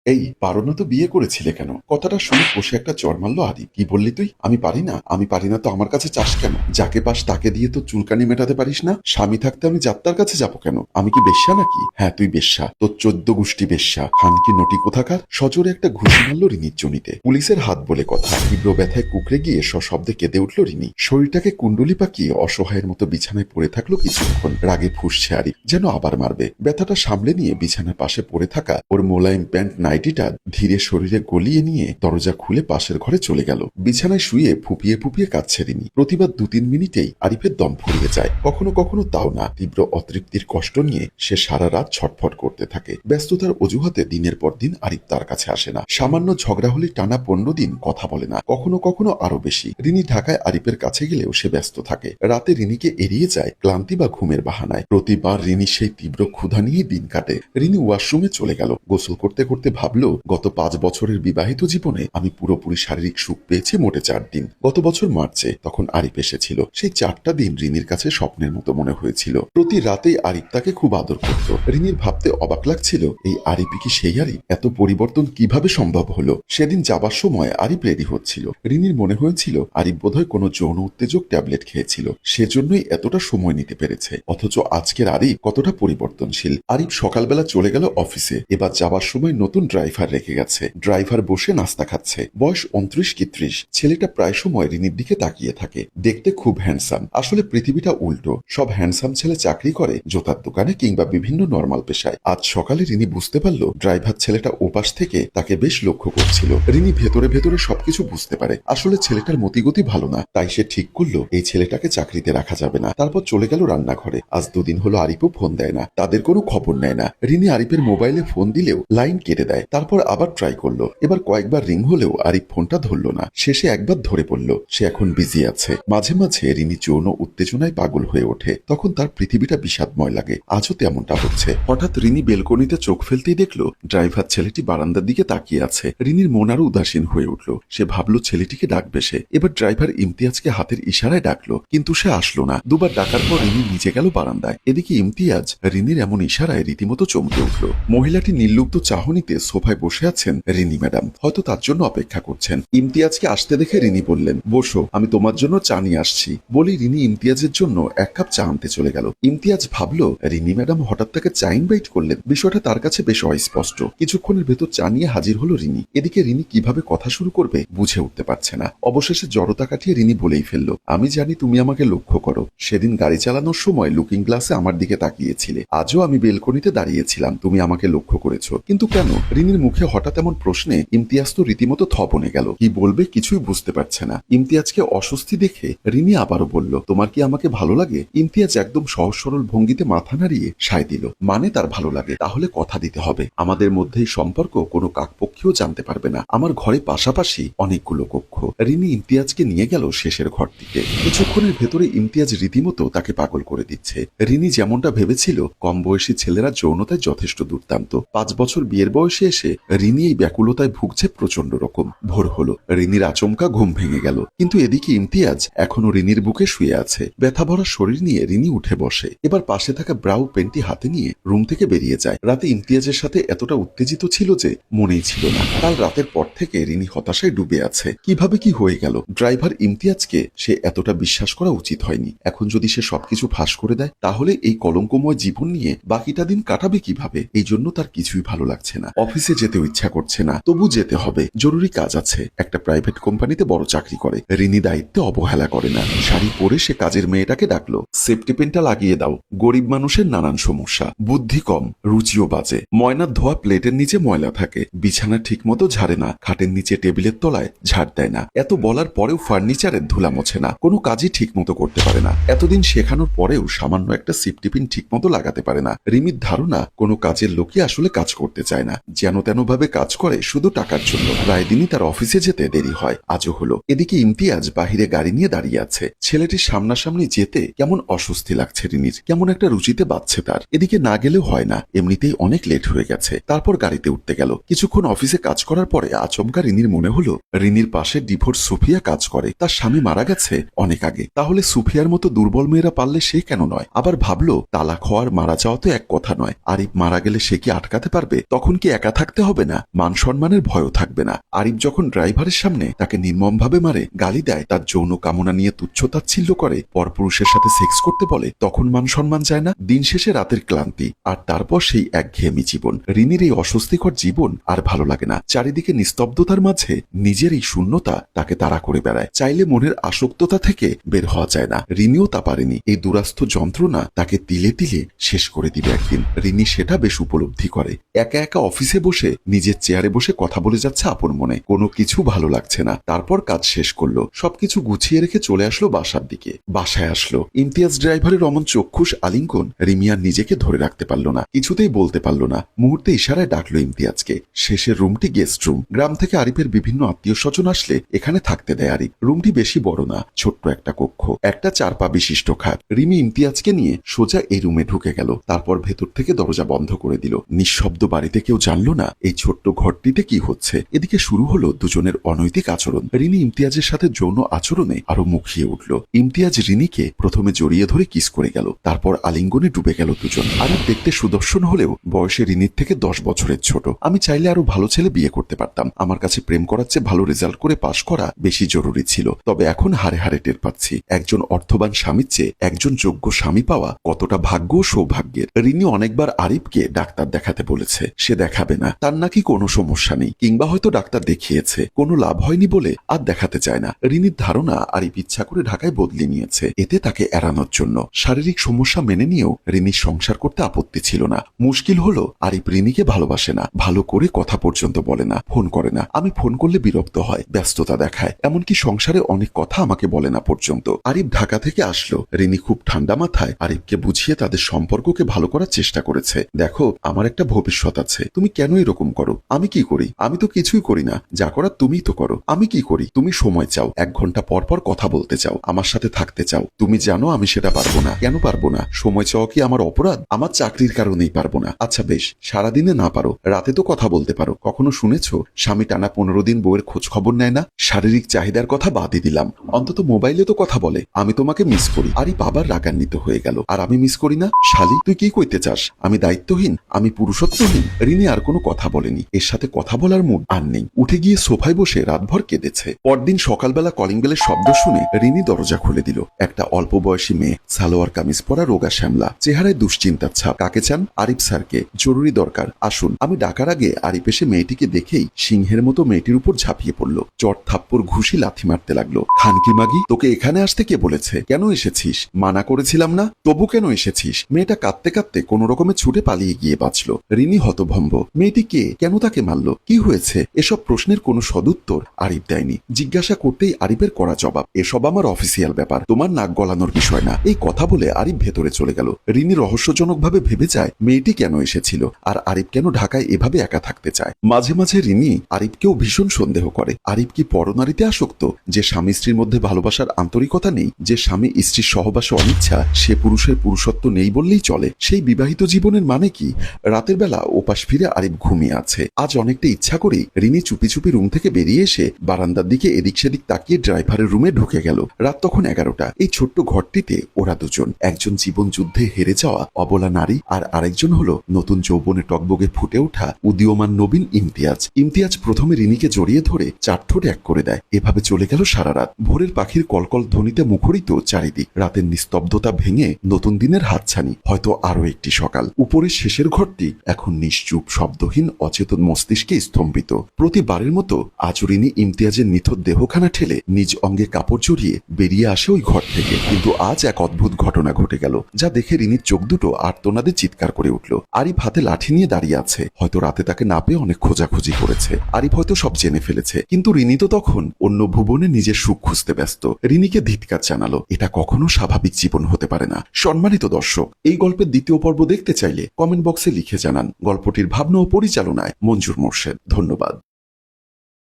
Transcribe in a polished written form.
এই পারো না তো বিয়ে করেছিলে কেন? কথাটা শুনে কষে একটা চড় মারল আরিফ। কি বললি তুই? আমি পারি না? আমি পারি না তো আমার কাছে চাস কেন? যাকে পাস তাকে দিয়ে তো চুলকানি মেটাতে পারিস না? স্বামী থাকতে আমি যাত্রার কাছে যাবো কেন? আমি কি বেশ্যা নাকি? হ্যাঁ তুই বেশ্যা, তোর 14 গোষ্ঠী বেশ্যা, খানকি নটি কোথাকার। সজোরে একটা ঘুষি মারল রিনির জনিতে। পুলিশের হাত বলে কথা। তীব্র ব্যথায় কুকড়ে গিয়ে সশব্দে কেঁদে উঠল রিনি। শরীরটাকে কুণ্ডলি পাকিয়ে অসহায়ের মতো বিছানায় পড়ে থাকলো কিছুক্ষণ। রাগে ফুঁসছে আরিফ, যেন আবার মারবে। ব্যথাটা সামলে নিয়ে বিছানার পাশে পড়ে থাকা ওর মোলায়েম প্যান্ট নাইটিটা ধীরে শরীরে গলিয়ে নিয়ে দরজা খুলে পাশের ঘরে চলে গেল। বিছানায় শুয়ে ফুপিয়ে ফুপিয়ে কাঁদছে রিনি। প্রতিবার 2-3 মিনিটেই আরিফের দম ফুরিয়ে যায়। কখনো কখনো তাও না। তীব্র অতৃপ্তির কষ্ট নিয়ে সে সারা রাত ছটফট করতে থাকে। ব্যস্ততার অজুহাতে দিনের পর দিন আরিফ তার কাছে আসে না। সামান্য ঝগড়া হলে টানা 15 দিন কথা বলে না, কখনো কখনো আরো বেশি। রিনি ঢাকায় আরিফের কাছে গেলেও সে ব্যস্ত থাকে। রাতে রিনিকে এড়িয়ে যায় ক্লান্তি বা ঘুমের বাহানায়। প্রতিবার রিনি সেই তীব্র ক্ষুধা নিয়ে দিন কাটে। রিনি ওয়াশরুমে চলে গেল। গোসল করতে করতে ভাবলো, গত 5 বছরের বিবাহিত জীবনে আমি পুরোপুরি শারীরিক সুখ পেয়েছি মোটে 4 দিন। গত বছর মার্চে তখন আরিফ এসেছিল। সেই 4টা দিন রিনির কাছে স্বপ্নের মতো মনে হয়েছিল। প্রতি রাতেই আরিফ তাকে খুব আদর করত। রিনির ভাবতে অবাক লাগছিল, এই আরিফই কি সেই আরিফ? এত পরিবর্তন কিভাবে সম্ভব হলো? সেদিন যাবার সময় আরিফ রেডি হচ্ছিল। রিনির মনে হয়েছিল আরিফ বোধহয় কোনো যৌন উত্তেজক ট্যাবলেট খেয়েছিল, সেজন্যই এতটা সময় নিতে পেরেছে। অথচ আজকের আরিফ কতটা পরিবর্তনশীল। আরিফ সকালবেলা চলে গেল অফিসে। এবার যাবার সময় নতুন ড্রাইভার রেখে গেছে। ড্রাইভার বসে নাস্তা খাচ্ছে। বয়স 29 কি 30। ছেলেটা প্রায় সময় রিনির দিকে তাকিয়ে থাকে। দেখতে খুব হ্যান্ডসাম। আসলে পৃথিবীটা উল্টো। সব হ্যান্ডসাম ছেলে চাকরি করে জুতার দোকানে কিংবা বিভিন্ন নরমাল পেশায়। আজ সকালে রিনি বুঝতে পারল ড্রাইভার ছেলেটা ওপাশ থেকে তাকে বেশ লক্ষ্য করছিল। রিনি ভেতরে ভেতরে সবকিছু বুঝতে পারে। আসলে ছেলেটার মতিগতি ভালো না, তাই সে ঠিক করলো এই ছেলেটাকে চাকরিতে রাখা যাবে না। তারপর চলে গেল রান্নাঘরে। আজ 2 দিন হলো আরিফও ফোন দেয় না, তাদের কোনো খবর নেয় না। রিনি আরিফের মোবাইলে ফোন দিলেও লাইন কেটে দেয়। তারপর আবার ট্রাই করলো। এবার কয়েকবার রিং হলেও আরিফ ফোনটা ধরল না। শেষে একবার ধরে পড়ল, সে এখন বিজি আছে। মাঝে মাঝে রিনি যৌন উত্তেজনায় পাগল হয়ে ওঠে। তখন তার পৃথিবীটা বিষাদময় লাগে। আজও তেমনটা হচ্ছে। হঠাৎ রিনি বেলকনিতে চোখ ফেলতেই দেখলো ড্রাইভার ছেলেটি বারান্দার দিকে তাকিয়ে আছে। রিনির মন আরো উদাসীন হয়ে উঠল। সে ভাবলো ছেলেটিকে ডাকবে সে। এবার ড্রাইভার ইমতিয়াজকে হাতের ইশারায় ডাকলো, কিন্তু সে আসলো না। দুবার ডাকার পর রিনি নিচে গেল বারান্দায়। এদিকে ইমতিয়াজ রিনির এমন ইশারায় রীতিমতো চমকে উঠল। মহিলাটি নির্লুপ্ত চাহনিতে সোফায় বসে আছেন রিনি ম্যাডাম, হয়তো তার জন্য অপেক্ষা করছেন। ইমতিয়াজকে আসতে দেখে রিনি বললেন, বসো, আমি তোমার জন্য চা নিয়ে আসছি। বলি রিনি ইমতিয়াজের জন্য 1 কাপ চা আনতে চলে গেল। ইমতিয়াজ ভাবলো রিনি ম্যাডাম হঠাৎ তাকে চা ইনভাইট করলেন। বিষয়টা তার কাছে বেশ অস্পষ্ট। কিছুক্ষণের ভেতর চা নিয়ে হাজির হলো রিনি। এদিকে রিনি কিভাবে কথা শুরু করবে বুঝে উঠতে পারছে না। অবশেষে জড়তা কাটিয়ে রিনি বলেই ফেলল, আমি জানি তুমি আমাকে লক্ষ্য করো। সেদিন গাড়ি চালানোর সময় লুকিং গ্লাসে আমার দিকে তাকিয়েছিলে। আজও আমি বেলকনিতে দাঁড়িয়েছিলাম, তুমি আমাকে লক্ষ্য করেছো, কিন্তু কেন? রিনির মুখে হঠাৎ এমন প্রশ্নে ইমতিয়াজ তো রীতিমতো থ বনে গেল। কি বলবে কিছুই বুঝতে পারছে না। ইমতিয়াজকে অস্বস্তি দেখে রিনি আবারও বলল, তোমার কি আমাকে ভালো লাগে? ইমতিয়াজ একদম সহজ সরল ভঙ্গিতে মাথা নাড়িয়ে সায় দিল। মানে তার ভালো লাগে, তাহলে কথা দিতে হবে। আমাদের মধ্যে এই সম্পর্ক কোনো কাকপক্ষীও জানতে পারবে না। আমার ঘরে পাশাপাশি অনেকগুলো কক্ষ। রিনি ইমতিয়াজকে নিয়ে গেল শেষের ঘর থেকে। কিছুক্ষণের ভেতরে ইমতিয়াজ রীতিমতো তাকে পাগল করে দিচ্ছে। রিনি যেমনটা ভেবেছিল কম বয়সী ছেলেরা যৌনতায় যথেষ্ট দুর্দান্ত। 5 বছর বিয়ের বয়সে এসে রিনি এই ব্যাকুলতায় ভুগছে প্রচন্ড রকম। ভোর হলো। রিনির আচমকা ঘুম ভেঙে গেল। কিন্তু এদিকে ইমতিয়াজ এখনো রিনির বুকে শুয়ে আছে। ব্যথা ভরা শরীর নিয়ে রিনি উঠে বসে। এবার পাশে থাকা ব্রাউ পেনটি হাতে নিয়ে রুম থেকে বেরিয়ে যায়। রাতে ইমতিয়াজের সাথে এতটা উত্তেজিত ছিল যে মনেই ছিল না। কাল রাতের পর থেকে রিনি হতাশায় ডুবে আছে। কিভাবে কি হয়ে গেল? ড্রাইভার ইমতিয়াজকে সে এতটা বিশ্বাস করা উচিত হয়নি। এখন যদি সে সবকিছু ফাঁস করে দেয়, তাহলে এই কলঙ্কময় জীবন নিয়ে বাকিটা দিন কাটাবে কিভাবে? এই জন্য তার কিছুই ভালো লাগছে না। অফিসে যেতেও ইচ্ছা করছে না, তবু যেতে হবে। জরুরি কাজ আছে। একটা প্রাইভেট কোম্পানিতে বড় চাকরি করে। রিনি দায়িত্বে অবহেলা করে না। শাড়ি পরে সে কাজের মেয়েটাকে ডাকলো, সেফটি পিনটা লাগিয়ে দাও। গরিব মানুষের নানান সমস্যা, বুদ্ধি কম, রুচিও বাজে। ময়নার ধোয়া প্লেটের নিচে ময়লা থাকে, বিছানা ঠিক মতো ঝাড়ে না, খাটের নিচে টেবিলের তলায় ঝাড় দেয় না। এত বলার পরেও ফার্নিচারের ধুলা মোছে না, কোনো কাজই ঠিক মতো করতে পারে না। এতদিন শেখানোর পরেও সামান্য একটা সেফটি পিন ঠিক মতো লাগাতে পারে না। রিমির ধারণা কোনো কাজের লোকই আসলে কাজ করতে চায় না, যেন তেন ভাবে কাজ করে শুধু টাকার জন্য। প্রায় দিনই তার অফিসে যেতে দেরি হয়, আজও হলো। এদিকে ইমতিয়াজ বাহিরে গাড়ি নিয়ে দাঁড়িয়ে আছে। ছেলেটির সামনাসামনি যেতে কেমন অস্বস্তি লাগছে রিনির, কেমন একটা রুচিতে বাজছে তার। এদিকে না গেলেও হয় না, এমনিতেই অনেক লেট হয়ে গেছে। তারপর গাড়িতে উঠতে গেল। কিছুক্ষণ অফিসে কাজ করার পরে আচমকা রিনির মনে হলো রিনির পাশে ডিভোর্স সুফিয়া কাজ করে। তার স্বামী মারা গেছে অনেক আগে। তাহলে সুফিয়ার মতো দুর্বল মেয়েরা পারলে সে কেন নয়? আবার ভাবলো তালাক হওয়ার মারা যাওয়া তো এক কথা নয়। আরিফ মারা গেলে সে কি আটকাতে পারবে? তখন কি একা থাকতে হবে না, মান সম্মানের ভয়ও থাকবে না। আরিফ যখন ড্রাইভারের সামনে তাকে নির্মমভাবে মারে, গালি দেয়, তার যৌন কামনা নিয়ে তুচ্ছতাচ্ছিল্য করে, পরপুরুষের সাথে সেক্স করতে বলে, তখন মান সম্মান যায় না? দিন শেষে রাতের ক্লান্তি, আর তারপর সেই একঘেয়েমি জীবন। রিনির এই অস্বস্তিকর জীবন আর ভালো লাগে না। চারিদিকে নিস্তব্ধতার মাঝে নিজের এই শূন্যতা তাকে তাড়া করে বেড়ায়। চাইলে মনের আসক্ততা থেকে বের হওয়া যায় না। রিনিও তা পারেনি। এই দুরাস্থ যন্ত্রণা তাকে তিলে তিলে শেষ করে দিবে একদিন। রিনি সেটা বেশ উপলব্ধি করে। একা একা অফিসে বসে নিজের চেয়ারে বসে কথা বলে যাচ্ছে আপন মনে। কোনো কিছু ভালো লাগছে না। তারপর কাজ শেষ করলো, সবকিছু গুছিয়ে রেখে চলে আসলো বাসার দিকে। বাসায় আসলো, ইমতিয়াজ ড্রাইভারের অমন চক্ষুষ আলিঙ্গন রিমি আর নিজেকে ধরে রাখতে পারল না, কিছুতেই বলতে পারল না। মুহূর্তে ইশারায় ডাকলো ইমতিয়াজকে। শেষের রুমটি গেস্ট রুম। গ্রাম থেকে আরিফের বিভিন্ন আত্মীয় স্বজন আসলে এখানে থাকতে দেয় আরিফ। রুমটি বেশি বড় না, ছোট্ট একটা কক্ষ, একটা 4 পা বিশিষ্ট খাট। রিমি ইমতিয়াজকে নিয়ে সোজা এই রুমে ঢুকে গেল। তারপর ভেতর থেকে দরজা বন্ধ করে দিল। নিঃশব্দ বাড়িতে কেউ জানলো না এই ছোট্ট ঘরটিতে কি হচ্ছে। এদিকে শুরু হলো দুজনের অনৈতিক আচরণ। রিনি ইমতিয়াজের সাথে যৌন আচরণে আরো মুখিয়ে উঠল। ইমতিয়াজ রিনিকে প্রথমে জড়িয়ে ধরে কিস করে গেল, তারপর আলিঙ্গনে ডুবে গেল দুজন। আরিফ দেখতে সুদর্শন হলেও বয়সে রিনির থেকে 10 বছরের ছোট। আমি চাইলে আরো ভালো ছেলে বিয়ে করতে পারতাম। আমার কাছে প্রেম করার চেয়ে ভালো রেজাল্ট করে পাশ করা বেশি জরুরি ছিল। তবে এখন হারে হারে টের পাচ্ছি একজন অর্থবান স্বামীর চেয়ে একজন যোগ্য স্বামী পাওয়া কতটা ভাগ্য ও সৌভাগ্যের। রিনি অনেকবার আরিফকে ডাক্তার দেখাতে বলেছে, সে দেখাবে না। তার নাকি কোনো সমস্যা নেই, কিংবা হয়তো ডাক্তার দেখিয়েছে, কোনো লাভ হয়নি বলে আর দেখাতে চায় না। রিনির ধারণা আরিফ ইচ্ছা করে ঢাকায় বদলে নিয়েছে, এতে তাকে এড়ানোর জন্য। শারীরিক সমস্যা মেনে নিয়েও রিনির সংসার করতে আপত্তি ছিল না। মুশকিল হলো আরিফ রিনিকে ভালোবাসে না, ভালো করে কথা পর্যন্ত বলে না, ফোন করে না। আমি ফোন করলে বিরক্ত হয়, ব্যস্ততা দেখায়, এমনকি সংসারে অনেক কথা আমাকে বলে না পর্যন্ত। আরিফ ঢাকা থেকে আসলো। রিনি খুব ঠান্ডা মাথায় আরিফকে বুঝিয়ে তাদের সম্পর্ককে ভালো করার চেষ্টা করেছে। দেখো, আমার একটা ভবিষ্যৎ আছে, তুমি কেন এরকম করো? আমি কি করি? আমি তো কিছুই করি না, যা করার তুমিই তো করো। আমি কি করি? তুমি সময় চাও, 1 ঘন্টা পর পর কথা বলতে চাও, আমার সাথে থাকতে চাও। তুমি জানো আমি সেটা পারবো না। কেন পারবো না? সময় চাওয়া কি আমার অপরাধ? আমার চাকরির কারণেই পারবো না। আচ্ছা বেশ, সারাদিনে না পারো, রাতে তো কথা বলতে পারো। কখনো শুনেছো স্বামী টানা 15 দিন বউয়ের খোঁজ খবর নেয় না? শারীরিক চাহিদার কথা বাদই দিলাম, অন্তত মোবাইলে তো কথা বলে। আমি তোমাকে মিস করি। আরিফ আবার রাগান্বিত হয়ে গেল। আর আমি মিস করি না? শালি, তুই কি কইতে চাস? আমি দায়িত্বহীন? আমি পুরুষত্বহীন? রিনি আর কোনো কথা বলেনি। এর সাথে কথা বলার মুড আর নেই। উঠে গিয়ে সোফায় বসে রাতভর কেঁদেছে। পরদিন সকালবেলা কলিং বেলের শব্দ শুনে রিনি দরজা খুলে দিল। একটা অল্প বয়সী মেয়ে, সালোয়ার কামিজ পরা, রোগা শ্যামলা, চেহারায় দুশ্চিন্তার ছাপ। কাকে চান? আরিফ স্যারকে। জরুরি দরকার, আসুন। আমি ডাকার আগে আরিফ এসে মেয়েটিকে দেখেই সিংহের মতো মেয়েটির উপর ঝাঁপিয়ে পড়ল। চট থাপ্পড় ঘুষি লাথি মারতে লাগলো। খানকি মাগি, তোকে এখানে আসতে কে বলেছে? কেন এসেছিস? মানা করেছিলাম না? তবু কেন এসেছিস? মেয়েটা কাঁদতে কাঁদতে কোন রকমে ছুটে পালিয়ে গিয়ে বাঁচল। রিনি হতভম্ব। মেয়েটি কে? কেন তাকে মারল? কি হয়েছে? এসব প্রশ্নের কোনো সদুত্তর আরিফ দেয়নি। জিজ্ঞাসা করতেই আরিফের করা জবাব, এসব আমার অফিসিয়াল ব্যাপার, তোমার নাক গলানোর বিষয় না। এই কথা বলে আরিফ ভেতরে চলে গেল। রিনি রহস্যজনকভাবে ভেবে যায় মেয়েটি কেন এসেছিল, আর আরিফ কেন ঢাকায় এভাবে একা থাকতে চায়। মাঝে মাঝে রিনি আরিফকেও ভীষণ সন্দেহ করে। আরিফ কি পরনারীতে আসক্ত? যে স্বামী স্ত্রীর মধ্যে ভালোবাসার আন্তরিকতা নেই, যে স্বামী স্ত্রীর সহবাসে অনিচ্ছা, সে পুরুষের পুরুষত্ব নেই বললেই চলে। সেই বিবাহিত জীবনের মানে কি? রাতের বেলা ওপাশ ফিরে আরিফ ঘুমিয়ে আছে। আজ অনেকটা ইচ্ছা করে রিনি চুপি চুপি রুম থেকে বেরিয়ে এসে বারান্দার দিকে এদিক সেদিক তাকিয়ে ড্রাইভারের রুমে ঢুকে গেল। রাত তখন 11টা। এই ছোট্ট ঘরটিতে ওরা দুজন, একজন জীবন যুদ্ধে হেরে যাওয়া অবলা নারী, আর আরেকজন হলো নতুন যৌবনে টকবগে ফুটে ওঠা উদীয়মান নবীন ইমতিয়াজ। ইমতিয়াজ প্রথমে রিনিকে জড়িয়ে ধরে 4 ঠোঁট এক করে দেয়। এভাবে চলে গেল সারা রাত। ভোরের পাখির কলকল ধ্বনিতে মুখরিত চারিদিক। রাতের নিস্তব্ধতা ভেঙে নতুন দিনের হাতছানি, হয়তো আরো একটি সকাল। উপরের শেষের ঘরটি এখন নিশ্চুপ, শব্দহীন, অচেতন মস্তিষ্কে স্তম্ভিত। প্রতিবারের মতো আজ রিনি ইমতিয়াজের নিথর দেহখানা ঠেলে নিজ অঙ্গে কাপড় জড়িয়ে বেরিয়ে আসে ওই ঘর থেকে। কিন্তু আজ এক অদ্ভুত ঘটনা ঘটে গেল, যা দেখে রিনির চোখ দুটো আর্তনাদে চিৎকার করে উঠল। আরিফ হাতে লাঠি নিয়ে দাঁড়িয়ে আছে। হয়তো রাতে তাকে না পেয়ে অনেক খোঁজাখুঁজি করেছে। আরিফ হয়তো সব জেনে ফেলেছে, কিন্তু রিনি তো তখন অন্য ভুবনে নিজের সুখ খুঁজতে ব্যস্ত। রিনিকে ধিৎকার জানালো। এটা কখনো স্বাভাবিক জীবন হতে পারে না। সম্মানিত দর্শক, এই গল্পের দ্বিতীয় পর্ব দেখতে চাইলে কমেন্ট বক্সে লিখে জানান। গল্পটির ভাবনা ও পরিচালনায় মঞ্জুর মোর্শেদ। ধন্যবাদ।